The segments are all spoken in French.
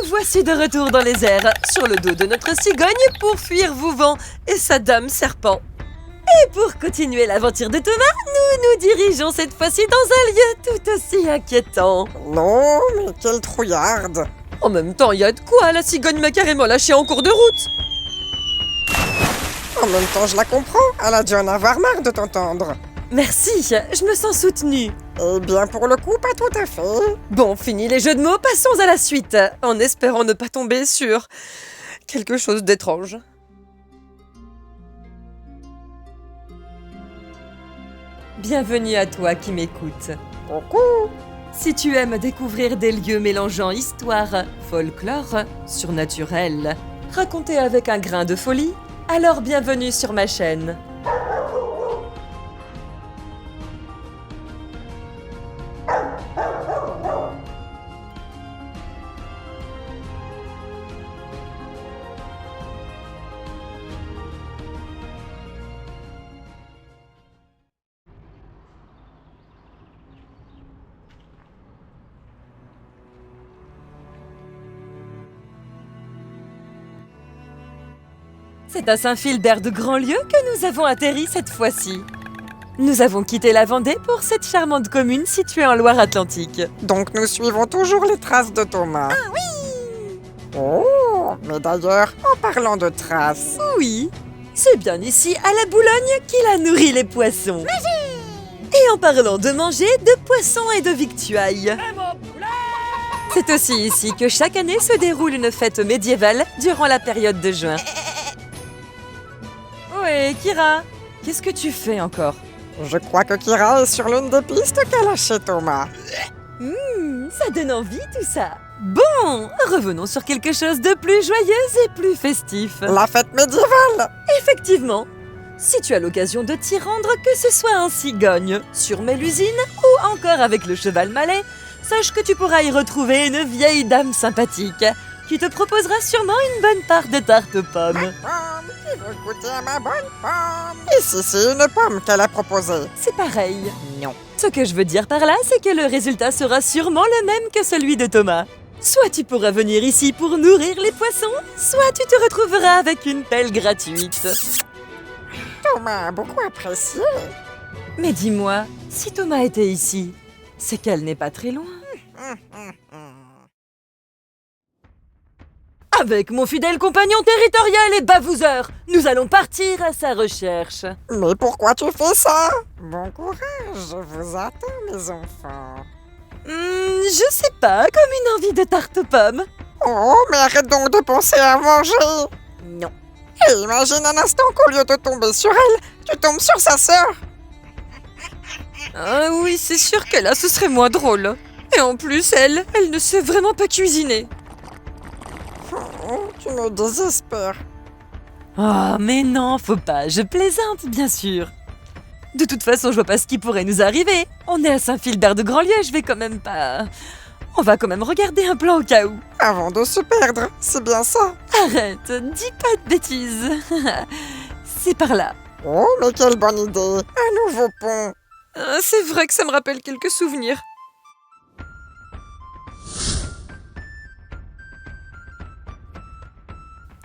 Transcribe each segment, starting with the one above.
Nous voici de retour dans les airs, sur le dos de notre cigogne pour fuir Vouvant et sa dame serpent. Et pour continuer l'aventure de Thomas, nous nous dirigeons cette fois-ci dans un lieu tout aussi inquiétant. Non, mais quelle trouillarde! En même temps, il y a de quoi, la cigogne m'a carrément lâché en cours de route. En même temps, je la comprends, elle a dû en avoir marre de t'entendre. Merci, je me sens soutenue. Eh bien, pour le coup, pas tout à fait. Bon, fini les jeux de mots, passons à la suite, en espérant ne pas tomber sur quelque chose d'étrange. Bienvenue à toi qui m'écoutes. Coucou! Si tu aimes découvrir des lieux mélangeant histoire, folklore, surnaturel, racontés avec un grain de folie, alors bienvenue sur ma chaîne. C'est à Saint-Philbert de Grandlieu que nous avons atterri cette fois-ci. Nous avons quitté la Vendée pour cette charmante commune située en Loire-Atlantique. Donc nous suivons toujours les traces de Thomas. Ah oui! Oh, mais d'ailleurs, en parlant de traces... Oui, c'est bien ici, à la Boulogne, qu'il a nourri les poissons. Et en parlant de manger, de poissons et de victuailles. C'est aussi ici que chaque année se déroule une fête médiévale durant la période de juin. Ouais, Kira, qu'est-ce que tu fais encore? Je crois que Kira est sur l'une des pistes qu'a lâché Thomas. Ça donne envie tout ça. Bon, revenons sur quelque chose de plus joyeux et plus festif. La fête médiévale! Effectivement, si tu as l'occasion de t'y rendre, que ce soit en cigogne, sur Mélusine ou encore avec le cheval malais, sache que tu pourras y retrouver une vieille dame sympathique qui te proposera sûrement une bonne part de tarte aux pommes. Pomme, qui veut goûter à ma bonne pomme? Et si c'est une pomme qu'elle a proposée? C'est pareil. Non. Ce que je veux dire par là, c'est que le résultat sera sûrement le même que celui de Thomas. Soit tu pourras venir ici pour nourrir les poissons, soit tu te retrouveras avec une pelle gratuite. Thomas a beaucoup apprécié. Mais dis-moi, si Thomas était ici, c'est qu'elle n'est pas très loin. Avec mon fidèle compagnon territorial et bavouseur, nous allons partir à sa recherche. Mais pourquoi tu fais ça? Bon courage, je vous attends, mes enfants. Je sais pas, comme une envie de tarte aux pommes. Oh, mais arrête donc de penser à manger. Non. Et imagine un instant qu'au lieu de tomber sur elle, tu tombes sur sa sœur. Ah oui, c'est sûr que là, ce serait moins drôle. Et en plus, elle ne sait vraiment pas cuisiner. Oh, tu me désespères. Oh, mais non, faut pas, je plaisante, bien sûr. De toute façon, je vois pas ce qui pourrait nous arriver. On est à Saint-Philbert de Grandlieu, je vais quand même pas... On va quand même regarder un plan au cas où. Avant de se perdre, c'est bien ça. Arrête, dis pas de bêtises. C'est par là. Oh, mais quelle bonne idée. Un nouveau pont. C'est vrai que ça me rappelle quelques souvenirs.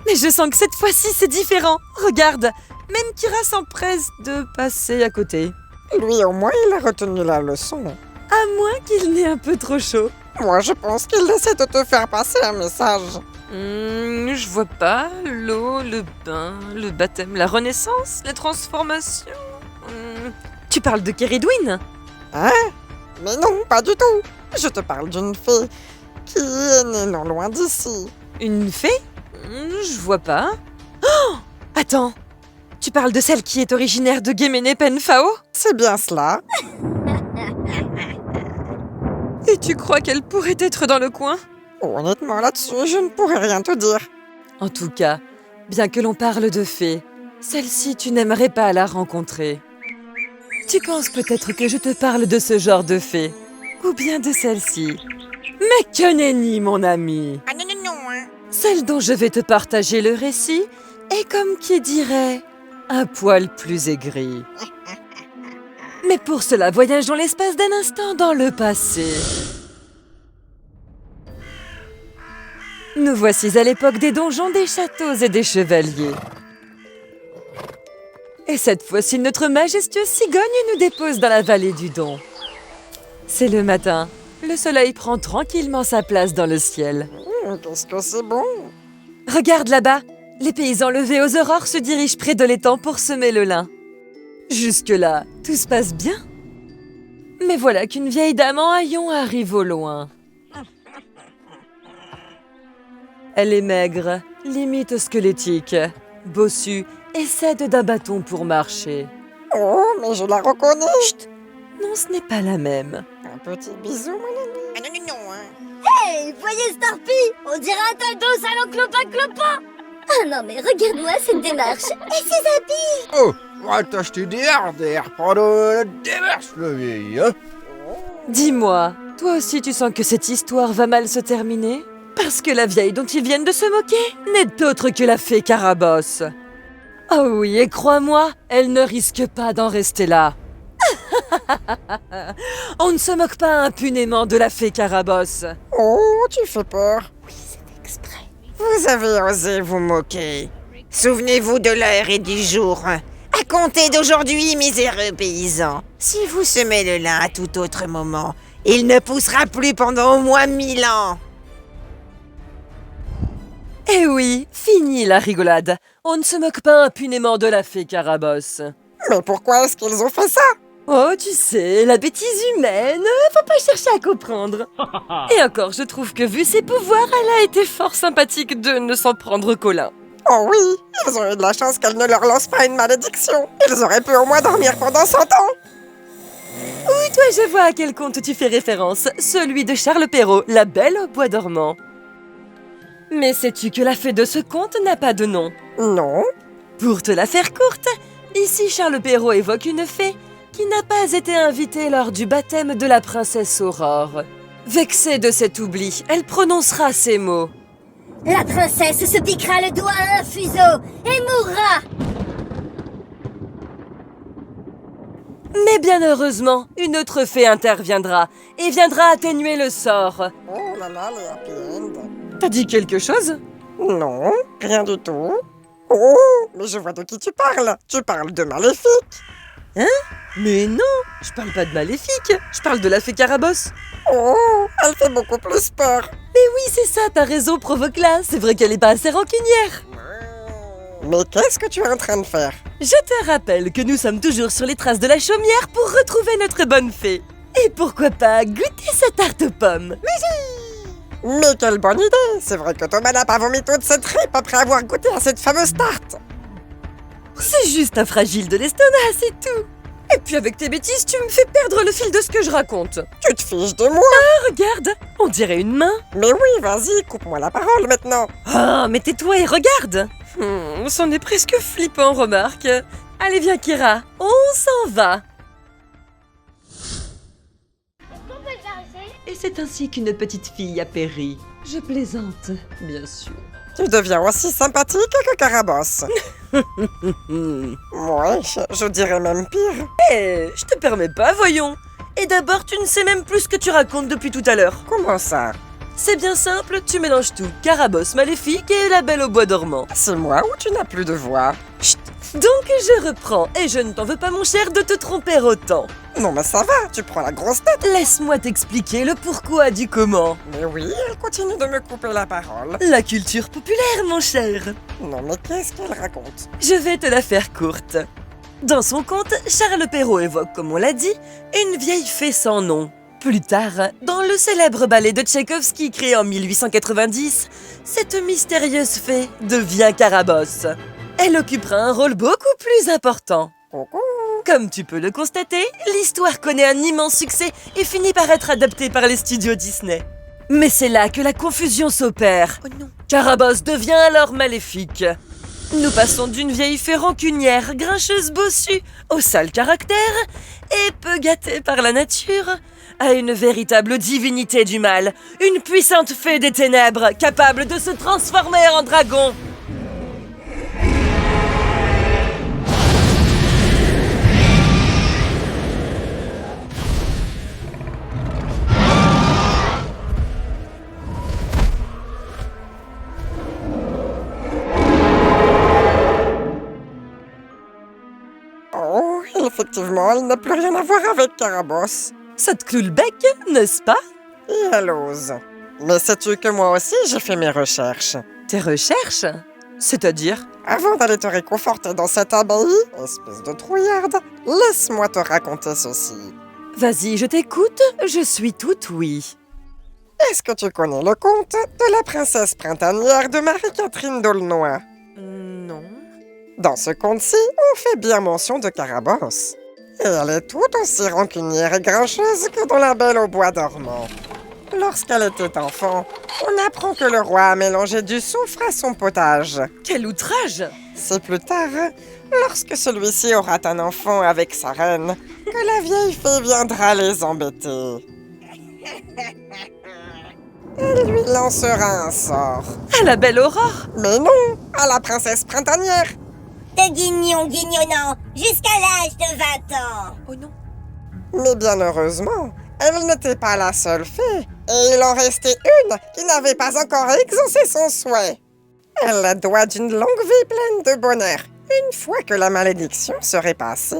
Mais je sens que cette fois-ci, c'est différent. Regarde, même Kira s'empresse de passer à côté. Lui, au moins, il a retenu la leçon. À moins qu'il n'ait un peu trop chaud. Moi, je pense qu'il essaie de te faire passer un message. Je vois pas. L'eau, le bain, le baptême, la renaissance, la transformation. Tu parles de Keridwin? Hein? Mais non, pas du tout. Je te parle d'une fée qui est née non loin d'ici. Une fée? Je vois pas. Oh! Attends, tu parles de celle qui est originaire de Gemene Penfao? C'est bien cela. Et tu crois qu'elle pourrait être dans le coin? Oh, honnêtement, là-dessus, je ne pourrais rien te dire. En tout cas, bien que l'on parle de fée, celle-ci, tu n'aimerais pas la rencontrer. Tu penses peut-être que je te parle de ce genre de fée, ou bien de celle-ci. Mais que nenni, mon ami! Ah non, non, non, hein. Celle dont je vais te partager le récit est comme qui dirait un poil plus aigri. Mais pour cela, voyageons l'espace d'un instant dans le passé. Nous voici à l'époque des donjons, des châteaux et des chevaliers. Et cette fois-ci, notre majestueuse cigogne nous dépose dans la vallée du Don. C'est le matin. Le soleil prend tranquillement sa place dans le ciel. Qu'est-ce que c'est bon! Regarde là-bas. Les paysans levés aux aurores se dirigent près de l'étang pour semer le lin. Jusque-là, tout se passe bien. Mais voilà qu'une vieille dame en haillons arrive au loin. Elle est maigre, limite squelettique, bossue et s'aide d'un bâton pour marcher. Oh, mais je la reconnais! Chut! Non, ce n'est pas la même. Un petit bisou, mon ami. Ah non, non, non, hein. Hey, voyez Starpy, on dirait un taldos à l'enclopin-clopin. Ah non mais regarde-moi cette démarche et ses habits. Oh, on va t'acheter des RDR pendant la démarche, le vieil, hein? Dis-moi, toi aussi tu sens que cette histoire va mal se terminer? Parce que la vieille dont ils viennent de se moquer n'est autre que la fée Carabosse. Oh oui, et crois-moi, elle ne risque pas d'en rester là. On ne se moque pas impunément de la fée Carabosse. Oh, tu fais peur. Oui, c'est exprès. Vous avez osé vous moquer. Souvenez-vous de l'heure et du jour. À compter d'aujourd'hui, miséreux paysans. Si vous semez le lin à tout autre moment, il ne poussera plus pendant au moins 1000 ans. Eh oui, fini la rigolade. On ne se moque pas impunément de la fée Carabosse. Mais pourquoi est-ce qu'ils ont fait ça? Oh, tu sais, la bêtise humaine, faut pas chercher à comprendre. Et encore, je trouve que vu ses pouvoirs, elle a été fort sympathique de ne s'en prendre qu'au lin. Oh oui, ils ont eu de la chance qu'elle ne leur lance pas une malédiction. Ils auraient pu au moins dormir pendant 100 ans. Oui, toi, je vois à quel conte tu fais référence, celui de Charles Perrault, La Belle au bois dormant. Mais sais-tu que la fée de ce conte n'a pas de nom? Non. Pour te la faire courte, ici Charles Perrault évoque une fée qui n'a pas été invitée lors du baptême de la princesse Aurore. Vexée de cet oubli, elle prononcera ces mots. La princesse se piquera le doigt à un fuseau et mourra. Mais bien heureusement, une autre fée interviendra et viendra atténuer le sort. Oh là là, les happy end. T'as dit quelque chose? Non, rien du tout. Oh, mais je vois de qui tu parles. Tu parles de Maléfique. Hein? Mais non, je parle pas de Maléfique, je parle de la fée Carabosse. Oh, elle fait beaucoup plus peur. Mais oui, c'est ça, ta raison provoque-la. C'est vrai qu'elle est pas assez rancunière. Mais qu'est-ce que tu es en train de faire? Je te rappelle que nous sommes toujours sur les traces de la chaumière pour retrouver notre bonne fée. Et pourquoi pas goûter sa tarte aux pommes? Mais quelle bonne idée! C'est vrai que Thomas n'a pas vomi toute cette tripe après avoir goûté à cette fameuse tarte. C'est juste un fragile de l'estomac, c'est tout. Et puis avec tes bêtises, tu me fais perdre le fil de ce que je raconte. Tu te fiches de moi? Regarde, on dirait une main. Mais oui, vas-y, coupe-moi la parole maintenant. Ah, mais tais-toi et regarde. C'en est presque flippant, remarque. Allez, viens, Kira, on s'en va. Et c'est ainsi qu'une petite fille a péri. Je plaisante, bien sûr. Tu deviens aussi sympathique que Carabosse. Ouais, je dirais même pire. Je te permets pas, voyons. Et d'abord, tu ne sais même plus ce que tu racontes depuis tout à l'heure. Comment ça? C'est bien simple, tu mélanges tout. Carabosse maléfique et la belle au bois dormant. C'est moi ou tu n'as plus de voix? Chut. Donc je reprends, et je ne t'en veux pas mon cher de te tromper autant. Non mais ça va, tu prends la grosse tête. Laisse-moi t'expliquer le pourquoi du comment. Mais oui, elle continue de me couper la parole. La culture populaire, mon cher. Non mais qu'est-ce qu'elle raconte? Je vais te la faire courte. Dans son conte, Charles Perrault évoque, comme on l'a dit, une vieille fée sans nom. Plus tard, dans le célèbre ballet de Tchaïkovski créé en 1890, cette mystérieuse fée devient Carabosse. Elle occupera un rôle beaucoup plus important. Coucou. Comme tu peux le constater, l'histoire connaît un immense succès et finit par être adaptée par les studios Disney. Mais c'est là que la confusion s'opère. Oh non. Carabosse devient alors maléfique. Nous passons d'une vieille fée rancunière, grincheuse bossue, au sale caractère et peu gâtée par la nature, à une véritable divinité du mal, une puissante fée des ténèbres, capable de se transformer en dragon. effectivement, elle n'a plus rien à voir avec Carabosse. Ça te cloue le bec, n'est-ce pas? Et elle ose. Mais sais-tu que moi aussi, j'ai fait mes recherches. Tes recherches? C'est-à-dire? Avant d'aller te réconforter dans cette abbaye, espèce de trouillarde, laisse-moi te raconter ceci. Vas-y, je t'écoute, je suis toute oui. Est-ce que tu connais le conte de la princesse printanière de Marie-Catherine d'Aulnoy? Non. Dans ce conte-ci, on fait bien mention de Carabosse. Et elle est tout aussi rancunière et grincheuse que dans La Belle au bois dormant. Lorsqu'elle était enfant, on apprend que le roi a mélangé du soufre à son potage. Quel outrage! C'est plus tard, lorsque celui-ci aura un enfant avec sa reine, que la vieille fée viendra les embêter. Elle lui lancera un sort. À la belle aurore! Mais non, à la princesse printanière. De guignonnant jusqu'à l'âge de 20 ans. Oh non. Mais bien heureusement, elle n'était pas la seule fée, et il en restait une qui n'avait pas encore exaucé son souhait. Elle la doit d'une longue vie pleine de bonheur, une fois que la malédiction serait passée.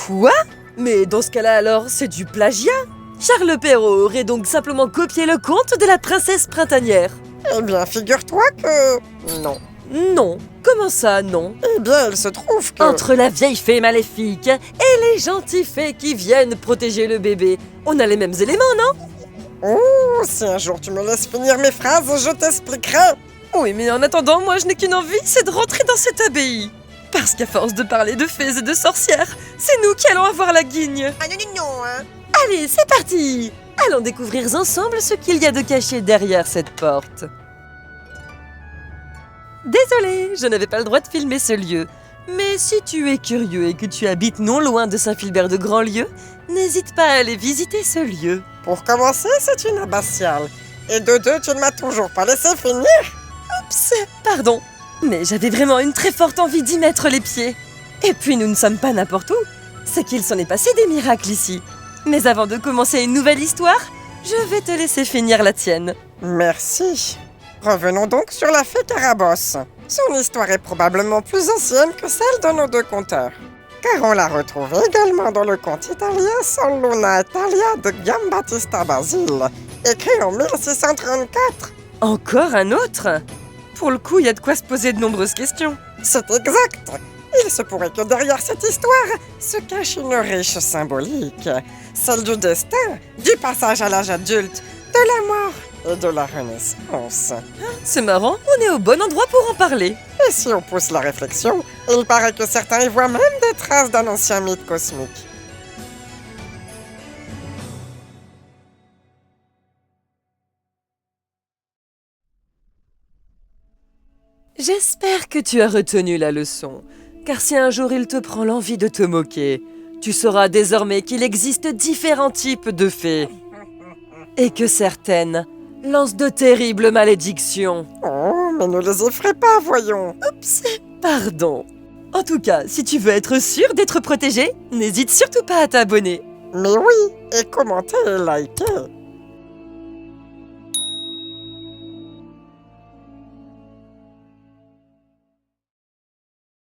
Quoi? Mais dans ce cas-là alors, c'est du plagiat? Charles Perrault aurait donc simplement copié le conte de la princesse printanière. Eh bien, figure-toi que... non. Non. Comment ça, non? Eh bien, il se trouve que... Entre la vieille fée maléfique et les gentilles fées qui viennent protéger le bébé, on a les mêmes éléments, non? Oh, si un jour tu me laisses finir mes phrases, je t'expliquerai. Oui, mais en attendant, moi je n'ai qu'une envie, c'est de rentrer dans cette abbaye. Parce qu'à force de parler de fées et de sorcières, c'est nous qui allons avoir la guigne. Ah non, hein. Allez, c'est parti! Allons découvrir ensemble ce qu'il y a de caché derrière cette porte. Désolée, je n'avais pas le droit de filmer ce lieu. Mais si tu es curieux et que tu habites non loin de Saint-Philbert de Grandlieu, n'hésite pas à aller visiter ce lieu. Pour commencer, c'est une abbatiale. Et de deux, tu ne m'as toujours pas laissé finir. Oups, pardon. Mais j'avais vraiment une très forte envie d'y mettre les pieds. Et puis nous ne sommes pas n'importe où. C'est qu'il s'en est passé des miracles ici. Mais avant de commencer une nouvelle histoire, je vais te laisser finir la tienne. Merci. Revenons donc sur la fée Carabosse. Son histoire est probablement plus ancienne que celle de nos deux conteurs. Car on la retrouve également dans le conte italien San Luna Italia de Giambattista Basile, écrit en 1634. Encore un autre? Pour le coup, il y a de quoi se poser de nombreuses questions. C'est exact. Il se pourrait que derrière cette histoire se cache une riche symbolique. Celle du destin, du passage à l'âge adulte, de la mort et de la renaissance. C'est marrant, on est au bon endroit pour en parler. Et si on pousse la réflexion, il paraît que certains y voient même des traces d'un ancien mythe cosmique. J'espère que tu as retenu la leçon, car si un jour il te prend l'envie de te moquer, tu sauras désormais qu'il existe différents types de fées, et que certaines lancent de terribles malédictions. Oh, mais ne les effraie pas, voyons. Oups, pardon. En tout cas, si tu veux être sûr d'être protégé, n'hésite surtout pas à t'abonner. Mais oui, et commenter et liker.